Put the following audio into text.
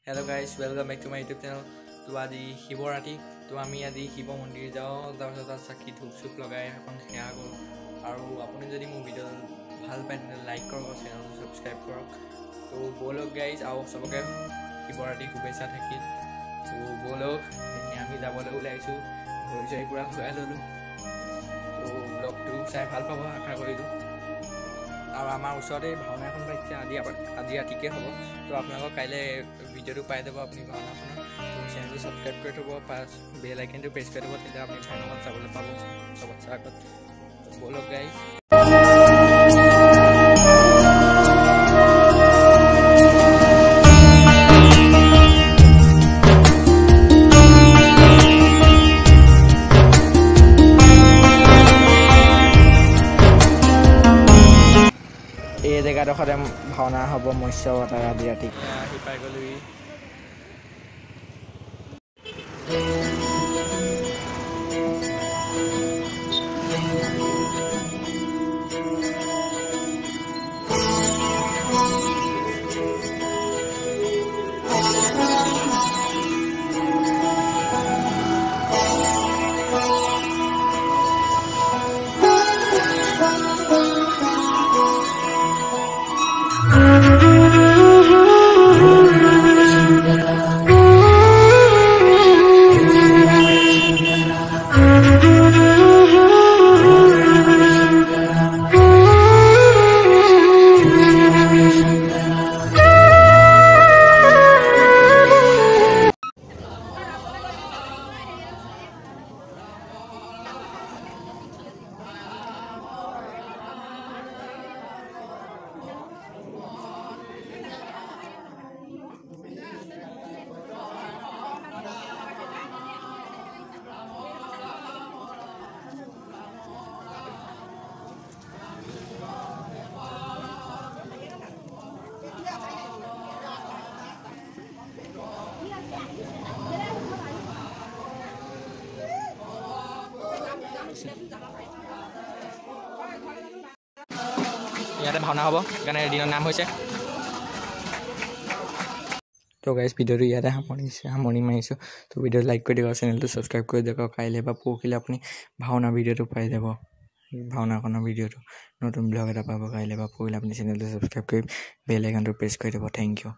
Hello guys, welcome back to my YouTube channel. To adi shivrati to ami adi shiva mondir jao tar jota sakhi dhup chup lagai ekon khea go aru apuni jodi mo video bhal pae like korok channel subscribe korok to bolok guys aao saboke shivrati shubhechha thakil to bolok ami jabole ulaisu hoi jai pura khoi lolu to vlog tu sai bhal pabo akha korilu আৰু আমাৰ ওচৰতে ভাওনা এখন পাইছে আজি ৰাতিকে হ'ব তো আপোনালোকক কাইলৈ ভিডিঅ'টো পাই যাব আপুনি ভাওনাখনৰ চেনেলটো ছাবস্ক্ৰাইব কৰি থ'ব প্লাছ বেল আইকনটো প্ৰেছ কৰি থ'ব তেতিয়া আপুনি ভাওনাখন চাবলৈ পাব চবতছে আগত ব'লক গাইজ এই জেগাডোখৰতে ভাওনা হ'ব মৎস্য অৱতাৰ আজি ৰাতি আহি পাই গ'লোহি ইয়াতে ভাওনা হ'ব কাৰণে দিনৰ নাম হৈছে তো গাইজ ভিডিঅ'টো ইয়াতে সামৰণি মাৰিছোঁ তো ভিডিঅ'টো লাইক কৰি দিব চেনেলটো ছাবস্ক্ৰাইব কৰি দিয়ক কাইলৈ বা পৰহিলৈ আপুনি ভাওনা ভিডিঅ'টো পাই যাব ভাওনাখনৰ ভিডিঅ'টো নতুন ব্লগ এটা পাব কাইলৈ বা পৰহিলৈ আপুনি চেনেলটো ছাবস্ক্ৰাইব কৰি বেল আইকনটো প্ৰেছ কৰি দিব থেংক ইউ